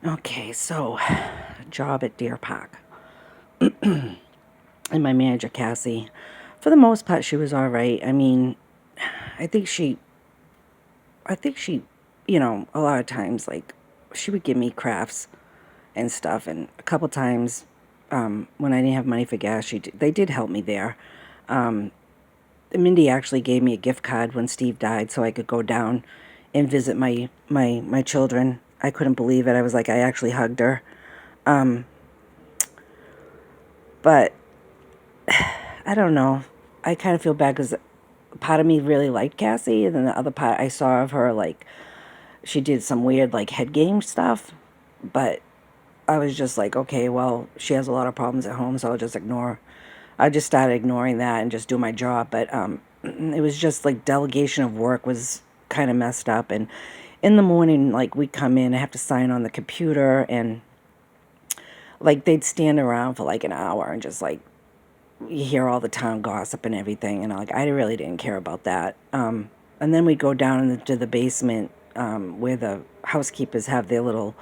Okay, so job at Deer Park. And my manager, Cassie, for the most part, she was all right. I mean, I think she, I think she, a lot of times, like, she would give me crafts and stuff. And a couple times, when I didn't have money for gas, they did help me there. Um, Mindy actually gave me a gift card when Steve died so I could go down and visit my children. I couldn't believe it. I was like, I actually hugged her. Um, but I don't know. I kind of feel bad because part of me really liked Cassie, and then the other part I saw of her, like, she did some weird, like, head game stuff. But I was just like, okay, well, she has a lot of problems at home, so I'll just ignore. I just started ignoring that and just do my job. But it was just like delegation of work was kind of messed up. And in the morning, like, we come in, I have to sign on the computer, and like they'd stand around for like an hour and just like you hear all the town gossip and everything, and like I really didn't care about that. And then we go down into the basement where the housekeepers have their little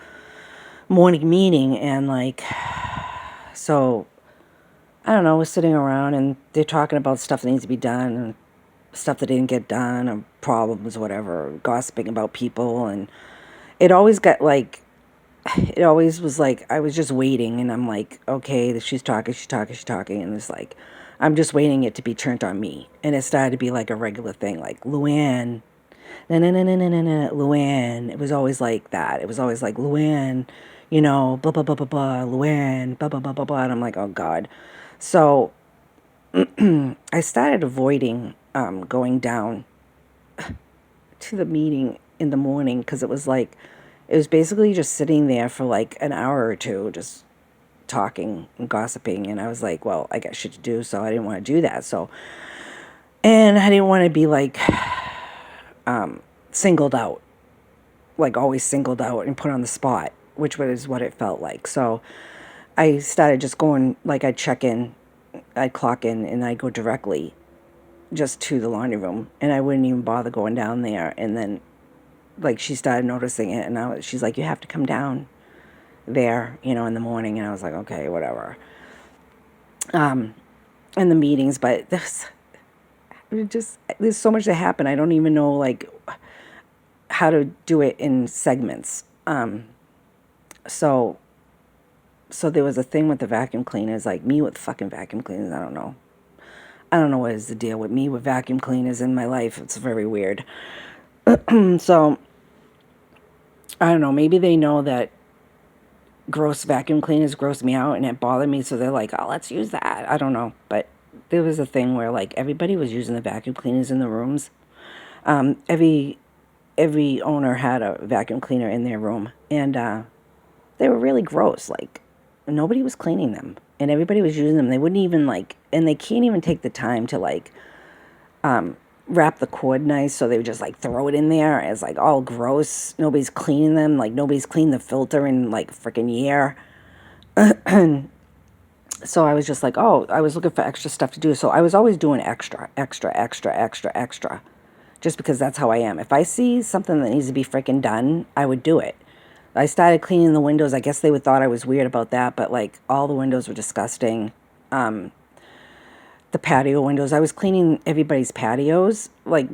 morning meeting, and like so I don't know, we're sitting around and they're talking about stuff that needs to be done and stuff that didn't get done or problems, whatever, gossiping about people, and it always got like it always was like I was just waiting, and I'm like, okay, she's talking, and it's like I'm just waiting it to be turned on me, and it started to be like a regular thing, like Luann, no, no, no, no, no, no, no, Luann. It was always like that. It was always like Luann, blah blah blah blah blah, Luann, blah blah blah blah blah, and I'm like, oh God. So I started avoiding going down to the meeting in the morning because it was basically just sitting there for like an hour or two, just talking and gossiping. And I was like, well, I got shit to do, so I didn't want to do that. So, and I didn't want to be like singled out, like always singled out and put on the spot, which was what it felt like. So I started just going, like, I'd check in, I'd clock in, and I'd go directly just to the laundry room, and I wouldn't even bother going down there. And then, like, she started noticing it, and she's like, you have to come down there, in the morning. And I was like, okay, whatever. In the meetings, but there's so much that happened. I don't even know, like, how to do it in segments. So so there was a thing with the vacuum cleaners, like me with fucking vacuum cleaners. I don't know. I don't know what is the deal with me with vacuum cleaners in my life. It's very weird. So I don't know. Maybe they know that gross vacuum cleaners gross me out and it bothered me, so they're like, oh, let's use that. I don't know. But there was a thing where like everybody was using the vacuum cleaners in the rooms. Every owner had a vacuum cleaner in their room, and they were really gross. Like, nobody was cleaning them, and everybody was using them. They wouldn't even like, and they can't even take the time to like wrap the cord nice, so they would just like throw it in there as like all gross. Nobody's cleaning them. Like, nobody's cleaned the filter in like freaking year. So I was just like, oh, I was looking for extra stuff to do. So I was always doing extra, extra, extra, extra, extra, just because that's how I am. If I see something that needs to be freaking done, I would do it. I started cleaning the windows. I guess they would thought I was weird about that, but like all the windows were disgusting. The patio windows. I was cleaning everybody's patios. Like,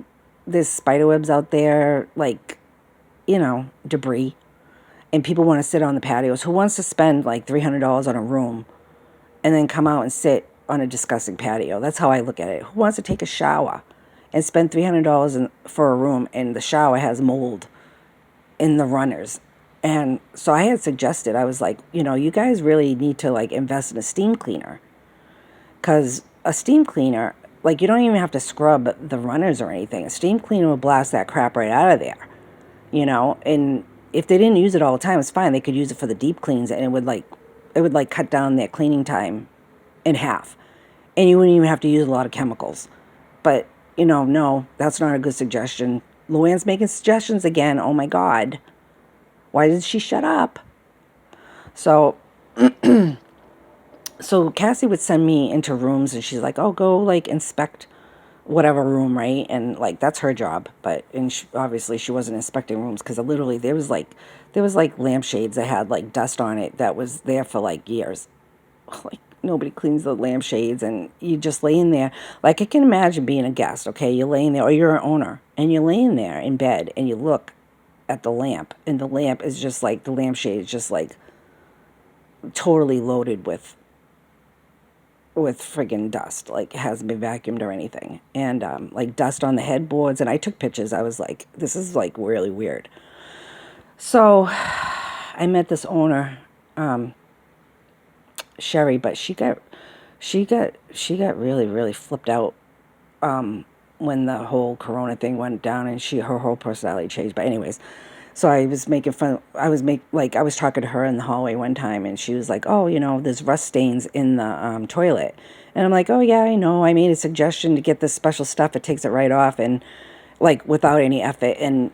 there's spider webs out there, like, debris. And people want to sit on the patios. Who wants to spend like $300 on a room and then come out and sit on a disgusting patio? That's how I look at it. Who wants to take a shower and spend $300 for a room and the shower has mold in the runners? And so I had suggested, I was like, you guys really need to like invest in a steam cleaner, because a steam cleaner, like, you don't even have to scrub the runners or anything. A steam cleaner will blast that crap right out of there, and if they didn't use it all the time, it's fine. They could use it for the deep cleans, and it would cut down their cleaning time in half, and you wouldn't even have to use a lot of chemicals. But no, that's not a good suggestion. Luann's making suggestions again. Oh my God, why did she shut up? So Cassie would send me into rooms, and she's like, oh, go like inspect whatever room, right? And like that's her job. But and obviously she wasn't inspecting rooms because literally there was like lampshades that had like dust on it that was there for like years. Like nobody cleans the lampshades, and you just laying there. Like I can imagine being a guest. Okay, you're laying there, or you're an owner, and you're laying there in bed, and you look at the lamp, and the lamp is just like the lampshade is just like totally loaded with friggin' dust. Like it hasn't been vacuumed or anything, and like dust on the headboards. And I took pictures. I was like, this is like really weird. So I met this owner, Sherry, but she got really really flipped out when the whole corona thing went down, and her whole personality changed. But anyways, so I was making fun. I was talking to her in the hallway one time, and she was like, "Oh, there's rust stains in the toilet," and I'm like, "Oh yeah, I know. I made a suggestion to get this special stuff. It takes it right off, and like without any effort, and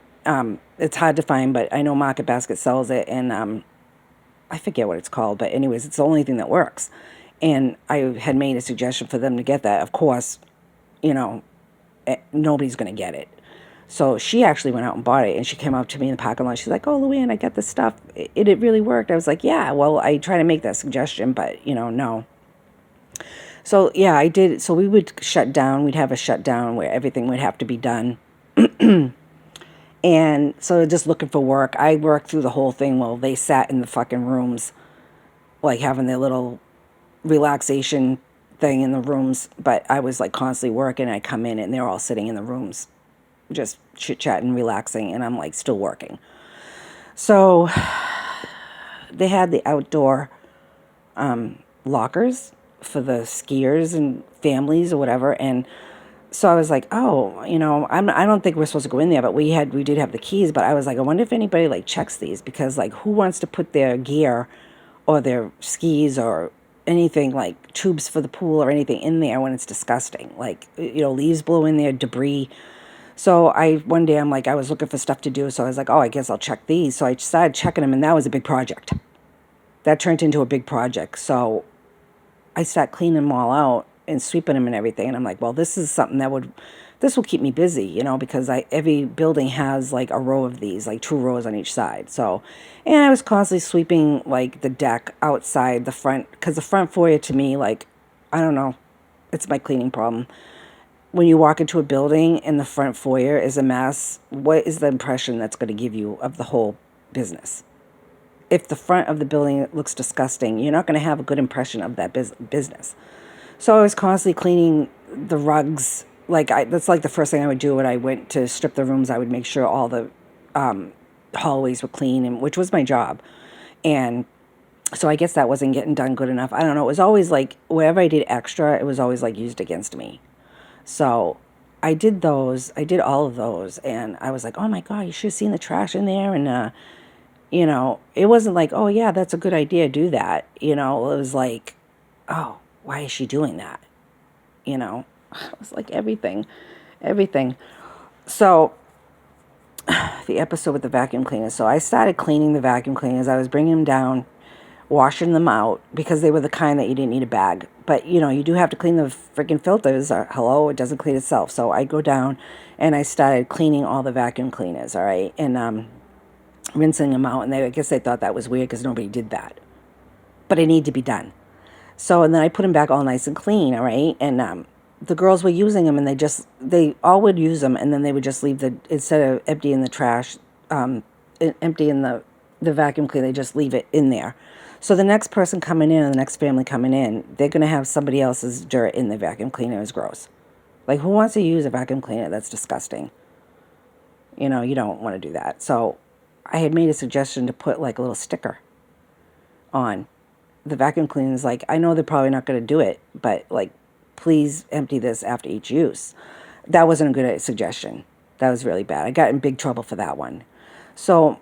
it's hard to find, but I know Market Basket sells it, and I forget what it's called, but anyways, it's the only thing that works." And I had made a suggestion for them to get that. Of course, you know, nobody's going to get it. So she actually went out and bought it, and she came up to me in the parking lot. She's like, "Oh, Luann, I got this stuff. It really worked." I was like, "Yeah, well, I try to make that suggestion, but, no." So, yeah, I did. So we would shut down. We'd have a shutdown where everything would have to be done. And so just looking for work. I worked through the whole thing while they sat in the fucking rooms, like having their little relaxation thing in the rooms. But I was like constantly working. I come in and they're all sitting in the rooms, just chit chatting, relaxing, and I'm like still working. So they had the outdoor lockers for the skiers and families or whatever, and so I was like, oh, I don't think we're supposed to go in there, but we did have the keys. But I was like, I wonder if anybody like checks these, because like who wants to put their gear or their skis or anything like tubes for the pool or anything in there when it's disgusting, like leaves blow in there, debris. So one day I'm like, I was looking for stuff to do, so I was like, oh, I guess I'll check these. So I started checking them, and that was a big project. That turned into a big project. So I started cleaning them all out and sweeping them and everything. And I'm like, well, this is something this will keep me busy, because every building has like a row of these, like 2 rows on each side. So, and I was constantly sweeping like the deck outside the front, because the front foyer to me, like, I don't know, it's my cleaning problem. When you walk into a building and the front foyer is a mess, what is the impression that's going to give you of the whole business? If the front of the building looks disgusting, you're not going to have a good impression of that business. So I was constantly cleaning the rugs. That's like the first thing I would do when I went to strip the rooms. I would make sure all the hallways were clean, which was my job. And so I guess that wasn't getting done good enough. I don't know. It was always like wherever I did extra, it was always like used against me. So I did those. I did all of those, and I was like, oh my God, you should have seen the trash in there. And it wasn't like, oh yeah, that's a good idea, do that. It was like, oh, why is she doing that? It was like everything. So the episode with the vacuum cleaners. So I started cleaning the vacuum cleaners. I was bringing them down, washing them out, because they were the kind that you didn't need a bag. But, you do have to clean the freaking filters, or hello, it doesn't clean itself. So I go down and I started cleaning all the vacuum cleaners, all right? And rinsing them out. And I guess they thought that was weird because nobody did that. But it needed to be done. So, and then I put them back all nice and clean, all right? And the girls were using them, and they all would use them, and then they would just leave instead of emptying the trash, emptying the vacuum cleaner, they just leave it in there. So the next person coming in, or the next family coming in, they're going to have somebody else's dirt in the vacuum cleaner. It's gross. Like, who wants to use a vacuum cleaner? That's disgusting. You don't want to do that. So I had made a suggestion to put like a little sticker on the vacuum cleaners. Like, I know they're probably not going to do it, but like, please empty this after each use. That wasn't a good suggestion. That was really bad. I got in big trouble for that one. So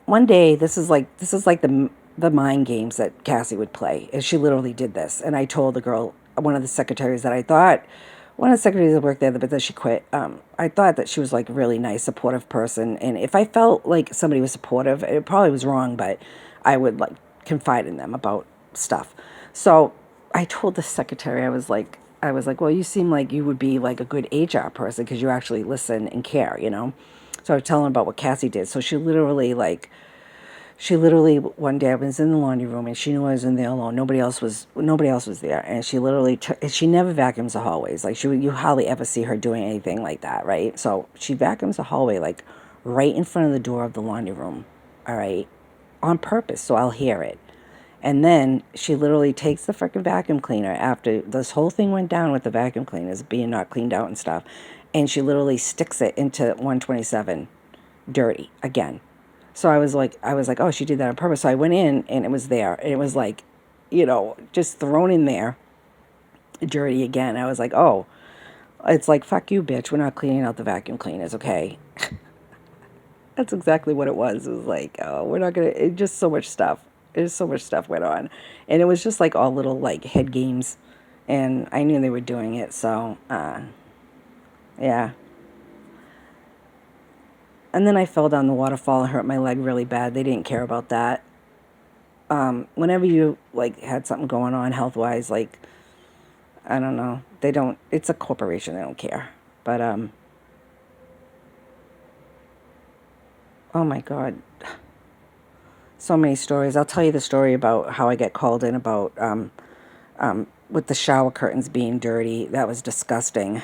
one day, this is like the mind games that Cassie would play. And she literally did this. And I told the girl, one of the secretaries one of the secretaries that worked there, but then she quit. I thought that she was like a really nice, supportive person. And if I felt like somebody was supportive, it probably was wrong, but I would like confide in them about stuff. So I told the secretary, I was like, I was like, well, you seem like you would be like a good HR person because you actually listen and care, you know? So I was telling her about what Cassie did. So she literally one day I was in the laundry room and she knew I was in there alone. Nobody else was there. And she literally she never vacuums the hallways. Like you hardly ever see her doing anything like that, right? So she vacuums the hallway like right in front of the door of the laundry room, all right, on purpose, so I'll hear it. And then she literally takes the freaking vacuum cleaner after this whole thing went down with the vacuum cleaners being not cleaned out and stuff. And she literally sticks it into 127 dirty again. So I was like, oh, she did that on purpose. So I went in and it was there. And it was like, just thrown in there dirty again. I was like, oh, it's like, fuck you, bitch. We're not cleaning out the vacuum cleaners, okay? That's exactly what it was. It was like, oh, we're not gonna. It just so much stuff. There's so much stuff went on, and it was just like all little like head games, and I knew they were doing it. So, yeah. And then I fell down the waterfall and hurt my leg really bad. They didn't care about that. Whenever you like had something going on health wise, like I don't know, they don't. It's a corporation. They don't care. But oh my God, so many stories. I'll tell you the story about how I get called in about with the shower curtains being dirty. That was disgusting.